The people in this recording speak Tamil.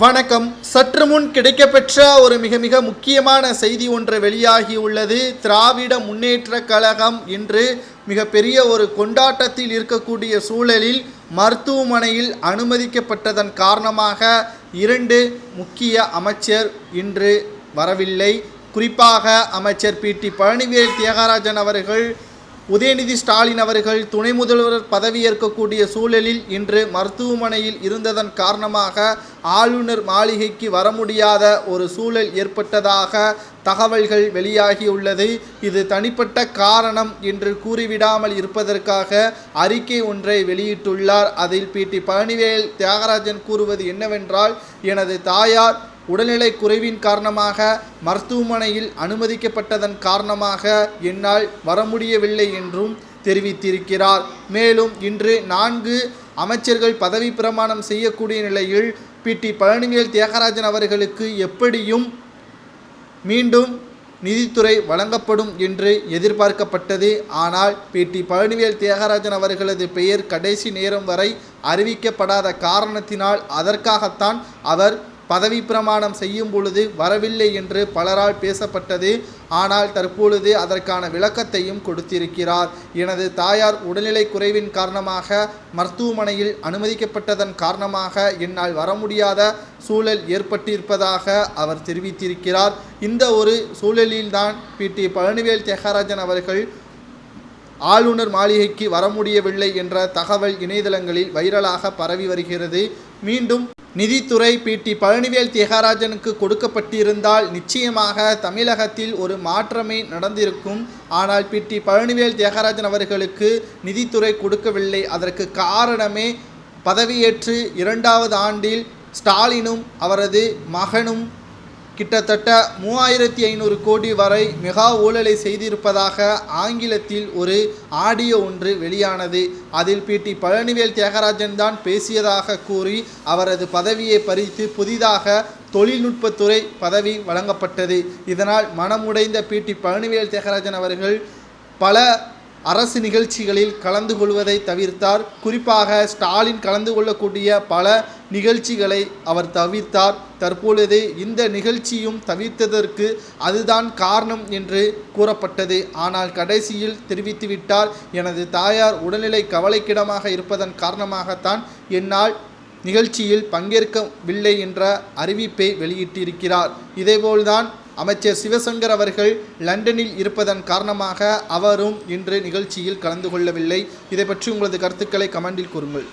வணக்கம். சற்று முன் கிடைக்கப்பெற்ற ஒரு மிக மிக முக்கியமான செய்தி ஒன்று வெளியாகியுள்ளது. திராவிட முன்னேற்ற கழகம் இன்று மிகப்பெரிய ஒரு கொண்டாட்டத்தில் இருக்கக்கூடிய சூழலில் மருத்துவமனையில் அனுமதிக்கப்பட்டதன் காரணமாக 2 முக்கிய அமைச்சர் இன்று வரவில்லை. குறிப்பாக அமைச்சர் பி.டி. பழனிவேல் தியாகராஜன் அவர்கள், உதயநிதி ஸ்டாலின் அவர்கள் துணை முதல்வர் பதவியேற்கக்கூடிய சூழலில் இன்று மருத்துவமனையில் இருந்ததன் காரணமாக ஆளுநர் மாளிகைக்கு வர முடியாத ஒரு சூழல் ஏற்பட்டதாக தகவல்கள் வெளியாகியுள்ளது. இது தனிப்பட்ட காரணம் என்று கூறிவிடாமல் இருப்பதற்காக அறிக்கை ஒன்றை வெளியிட்டுள்ளார். அதில் பி.டி. பழனிவேல் தியாகராஜன் கூறுவது என்னவென்றால், எனது தாயார் உடல்நிலை குறைவின் காரணமாக மருத்துவமனையில் அனுமதிக்கப்பட்டதன் காரணமாக என்னால் வர முடியவில்லை என்றும் தெரிவித்திருக்கிறார். மேலும் இன்று 4 அமைச்சர்கள் பதவி பிரமாணம் செய்யக்கூடிய நிலையில் பி.டி. பழனிவேல் தியாகராஜன் அவர்களுக்கு எப்படியும் மீண்டும் நிதித்துறை வழங்கப்படும் என்று எதிர்பார்க்கப்பட்டது. ஆனால் பி.டி. பழனிவேல் தியாகராஜன் அவர்களது பெயர் கடைசி நேரம் வரை அறிவிக்கப்படாத காரணத்தினால் அதற்காகத்தான் அவர் பதவி பிரமாணம் செய்யும் பொழுது வரவில்லை என்று பலரால் பேசப்பட்டது. ஆனால் தற்பொழுது அதற்கான விளக்கத்தையும் கொடுத்திருக்கிறார். எனது தாயார் உடல்நிலை குறைவின் காரணமாக மருத்துவமனையில் அனுமதிக்கப்பட்டதன் காரணமாக என்னால் வர முடியாத சூழல் ஏற்பட்டிருப்பதாக அவர் தெரிவித்திருக்கிறார். இந்த ஒரு சூழலில்தான் பி.டி. பழனிவேல் தியாகராஜன் அவர்கள் ஆளுநர் மாளிகைக்கு வர முடியவில்லை என்ற தகவல் இணையதளங்களில் வைரலாக பரவி வருகிறது. மீண்டும் நிதித்துறை பி.டி. பழனிவேல் தியாகராஜனுக்கு கொடுக்கப்பட்டிருந்தால் நிச்சயமாக தமிழகத்தில் ஒரு மாற்றமே நடந்திருக்கும். ஆனால் பி.டி. பழனிவேல் தியாகராஜன் அவர்களுக்கு நிதித்துறை கொடுக்கவில்லை. அதற்கு காரணமே பதவியேற்று 2வது ஆண்டில் ஸ்டாலினும் அவரது மகனும் கிட்டத்தட்ட 3500 கோடி வரை மெகா ஊழலை செய்திருப்பதாக ஆங்கிலத்தில் ஒரு ஆடியோ ஒன்று வெளியானது. அதில் பி.டி. பழனிவேல் தியாகராஜன் தான் பேசியதாக கூறி அவரது பதவியை பறித்து புதிதாக தொழில்நுட்பத்துறை பதவி வழங்கப்பட்டது. இதனால் மனமுடைந்த பி.டி. பழனிவேல் தியாகராஜன் அவர்கள் பல அரசு நிகழ்ச்சிகளில் கலந்து கொள்வதை தவிர்த்தார். குறிப்பாக ஸ்டாலின் கலந்து கொள்ளக்கூடிய பல நிகழ்ச்சிகளை அவர் தவிர்த்தார். தற்பொழுது இந்த நிகழ்ச்சியும் தவிர்த்ததற்கு அதுதான் காரணம் என்று கூறப்பட்டது. ஆனால் கடைசியில் தெரிவித்துவிட்டார், எனது தாயார் உடல்நிலை கவலைக்கிடமாக இருப்பதன் காரணமாகத்தான் என்னால் நிகழ்ச்சியில் பங்கேற்கவில்லை என்ற அறிவிப்பை வெளியிட்டிருக்கிறார். இதேபோல்தான் அமைச்சர் சிவசங்கர் அவர்கள் லண்டனில் இருப்பதன் காரணமாக அவரும் இன்று நிகழ்ச்சியில் கலந்து கொள்ளவில்லை. இதை பற்றி உங்களது கருத்துக்களை கமெண்டில் கூறுங்கள்.